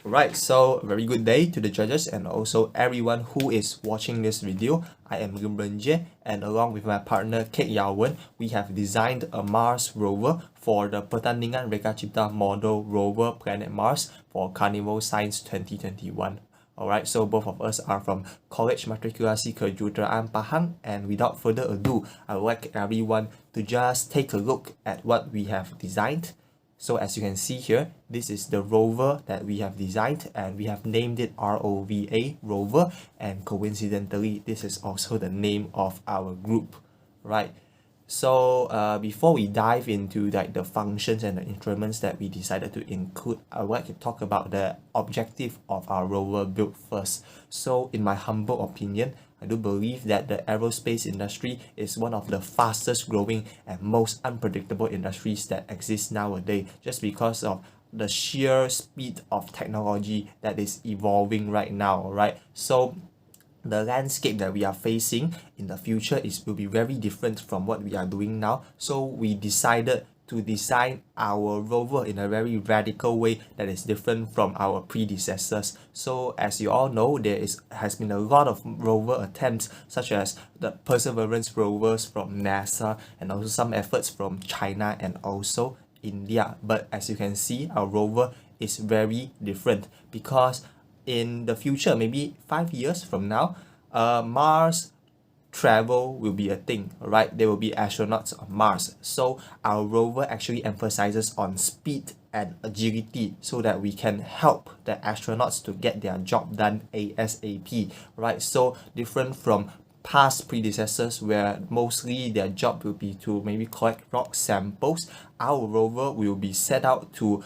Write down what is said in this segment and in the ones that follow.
Right, so very good day to the judges and also everyone who is watching this video. I am Lim Reng Jie, and along with my partner Kek Yau Wen, we have designed a Mars rover for the Pertandingan Rekacipta model rover planet Mars for Carnival Science 2021. Alright, so both of us are from Kolej Matrikulasi Kejuruteraan Pahang, and without further ado, I would like everyone to just take a look at what we have designed. So as you can see here, this is the rover that we have designed, and we have named it ROVA, Rover, and coincidentally, this is also the name of our group, right? So before we dive into the functions and the instruments that we decided to include, I would like to talk about the objective of our rover build first. So in my humble opinion, I do believe that the aerospace industry is one of the fastest growing and most unpredictable industries that exist nowadays, just because of the sheer speed of technology that is evolving right now, right? So the landscape that we are facing in the future will be very different from what we are doing now. So we decided to design our rover in a very radical way that is different from our predecessors. So as you all know, has been a lot of rover attempts, such as the Perseverance rovers from NASA and also some efforts from China and also India. But as you can see, our rover is very different, because in the future, maybe 5 years from now, Mars travel will be a thing, right? There will be astronauts on Mars. So our rover actually emphasizes on speed and agility so that we can help the astronauts to get their job done ASAP, right? So different from past predecessors where mostly their job will be to maybe collect rock samples, our rover will be set out to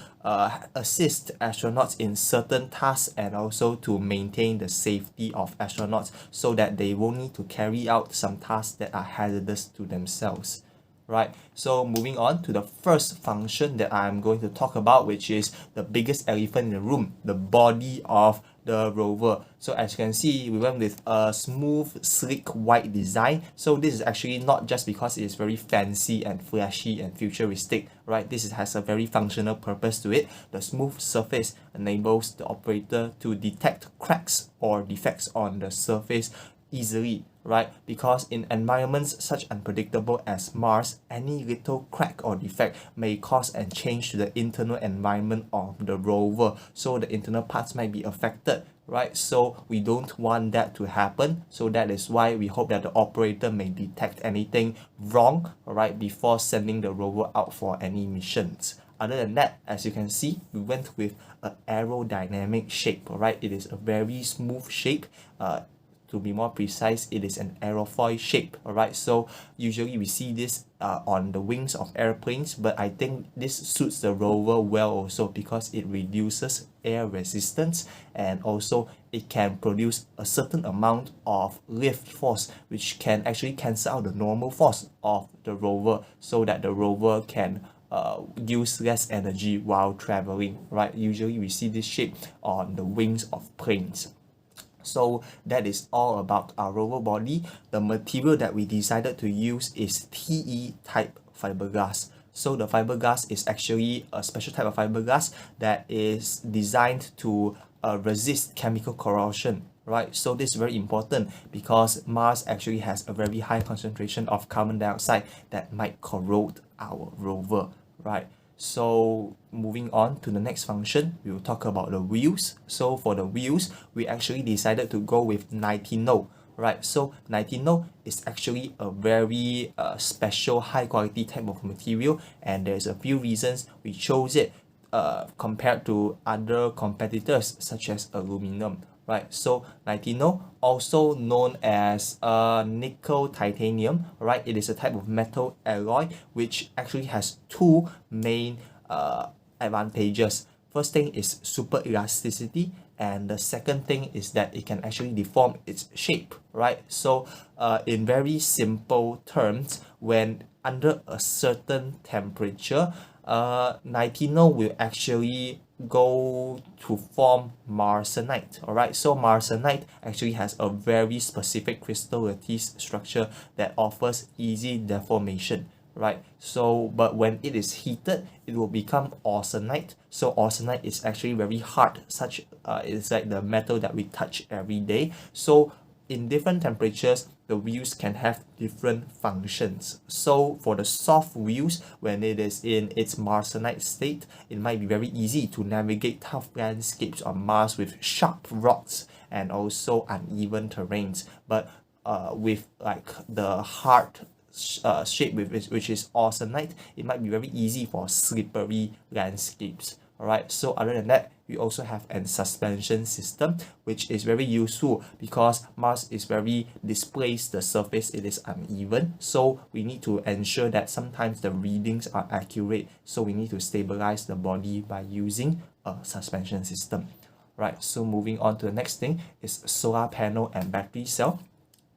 assist astronauts in certain tasks and also to maintain the safety of astronauts so that they won't need to carry out some tasks that are hazardous to themselves. Right, so moving on to the first function that I'm going to talk about, which is the biggest elephant in the room, the body of the rover. So as you can see, we went with a smooth, sleek, white design. So this is actually not just because it is very fancy and flashy and futuristic, right? This has a very functional purpose to it. The smooth surface enables the operator to detect cracks or defects on the surface easily, right? Because in environments such unpredictable as Mars, any little crack or defect may cause a change to the internal environment of the rover, so the internal parts might be affected, right? So we don't want that to happen. So that is why we hope that the operator may detect anything wrong, right, before sending the rover out for any missions. Other than that, as you can see, we went with an aerodynamic shape, right? It is a very smooth shape. To be more precise, it is an aerofoil shape, alright? So usually we see this on the wings of airplanes, but I think this suits the rover well also because it reduces air resistance, and also it can produce a certain amount of lift force which can actually cancel out the normal force of the rover so that the rover can use less energy while traveling, right? Usually we see this shape on the wings of planes. So that is all about our rover body. The material that we decided to use is TE type fiberglass. So the fiberglass is actually a special type of fiberglass that is designed to resist chemical corrosion, right? So this is very important because Mars actually has a very high concentration of carbon dioxide that might corrode our rover, right? So moving on to the next function, we will talk about the wheels. So for the wheels, we actually decided to go with 19 right? So 19 is actually a very special high quality type of material, and there's a few reasons we chose it compared to other competitors such as aluminum, right? So 19, also known as nickel titanium, right? It is a type of metal alloy which actually has two main advantages. First thing is super elasticity, and the second thing is that it can actually deform its shape, right? So in very simple terms, when under a certain temperature, 19 will actually go to form marsenite, alright? So marsenite actually has a very specific crystal lattice structure that offers easy deformation, right? So but when it is heated, it will become austenite. So austenite is actually very hard, such it's like the metal that we touch every day. So in different temperatures, the wheels can have different functions. So for the soft wheels, when it is in its marsenite state, it might be very easy to navigate tough landscapes on Mars with sharp rocks and also uneven terrains. But with like the hard shape which is austenite, it might be very easy for slippery landscapes. Alright, so other than that, we also have a suspension system, which is very useful because Mars is very displaced, the surface it is uneven, so we need to ensure that sometimes the readings are accurate, so we need to stabilize the body by using a suspension system. Right, so moving on to the next thing is solar panel and battery cell.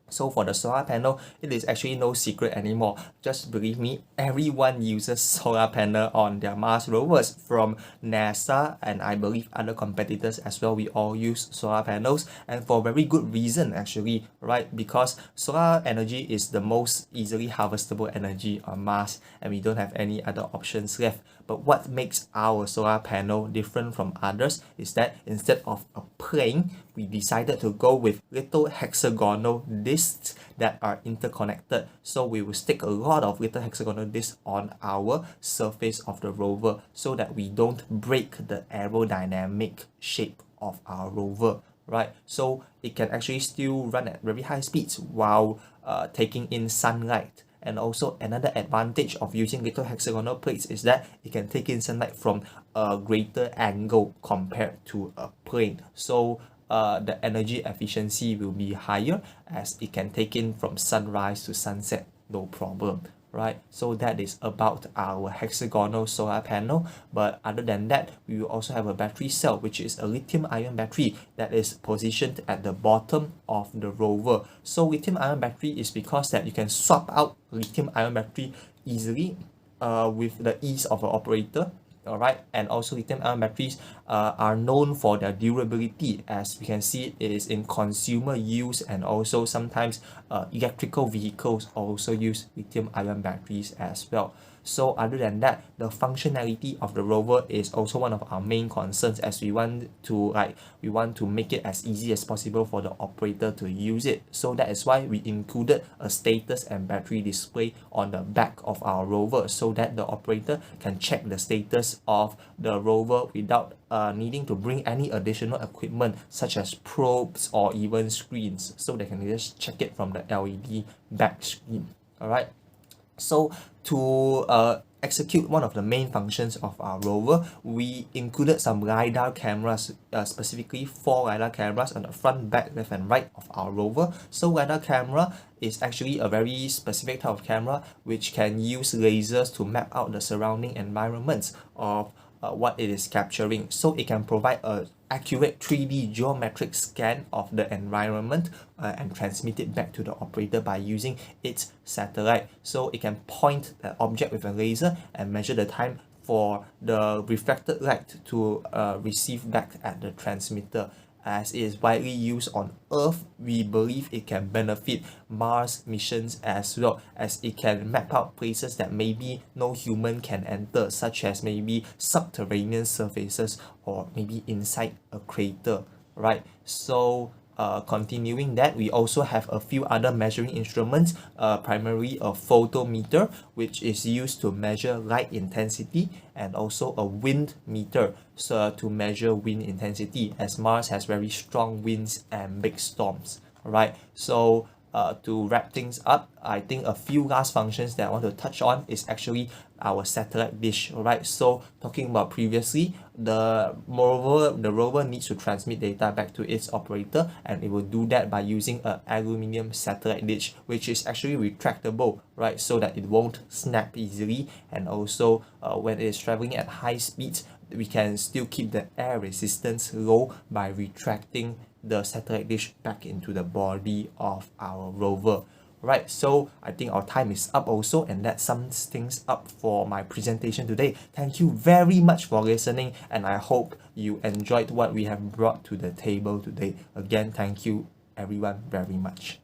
So for the solar panel, it is actually no secret anymore. Just believe me, everyone uses solar panel on their Mars rovers, from NASA and I believe other competitors as well. We all use solar panels, and for very good reason actually, right? Because solar energy is the most easily harvestable energy on Mars, and we don't have any other options left. But what makes our solar panel different from others is that instead of a plane, we decided to go with little hexagonal discs that are interconnected. So we will stick a lot of little hexagonal discs on our surface of the rover so that we don't break the aerodynamic shape of our rover, right? So it can actually still run at very high speeds while taking in sunlight. And also another advantage of using little hexagonal plates is that it can take in sunlight from a greater angle compared to a plane. So the energy efficiency will be higher as it can take in from sunrise to sunset, no problem, right? So that is about our hexagonal solar panel. But other than that, we will also have a battery cell, which is a lithium-ion battery that is positioned at the bottom of the rover. So lithium-ion battery is because that you can swap out lithium-ion battery easily with the ease of an operator. Alright, and also lithium-ion batteries are known for their durability, as we can see it is in consumer use, and also sometimes electrical vehicles also use lithium-ion batteries as well. So other than that, the functionality of the rover is also one of our main concerns, as we want to make it as easy as possible for the operator to use it. So that is why we included a status and battery display on the back of our rover, so that the operator can check the status of the rover without needing to bring any additional equipment such as probes or even screens, so they can just check it from the LED back screen. Alright, so to execute one of the main functions of our rover, we included some LiDAR cameras, specifically 4 LiDAR cameras on the front, back, left and right of our rover. So LiDAR camera is actually a very specific type of camera which can use lasers to map out the surrounding environments of what it is capturing. So it can provide a accurate 3D geometric scan of the environment and transmit it back to the operator by using its satellite. So it can point an object with a laser and measure the time for the reflected light to receive back at the transmitter. As it is widely used on Earth, we believe it can benefit Mars missions as well, as it can map out places that maybe no human can enter, such as maybe subterranean surfaces or maybe inside a crater, right? So continuing that, we also have a few other measuring instruments, primarily a photometer, which is used to measure light intensity, and also a wind meter, so to measure wind intensity, as Mars has very strong winds and big storms. Alright, so to wrap things up, I think a few last functions that I want to touch on is actually our satellite dish. Alright, so talking about previously, the rover needs to transmit data back to its operator, and it will do that by using an aluminium satellite dish, which is actually retractable, right, so that it won't snap easily. And also when it is traveling at high speeds, we can still keep the air resistance low by retracting the satellite dish back into the body of our rover. Right, so I think our time is up also, and that sums things up for my presentation today. Thank you very much for listening, and I hope you enjoyed what we have brought to the table today. Again, thank you everyone very much.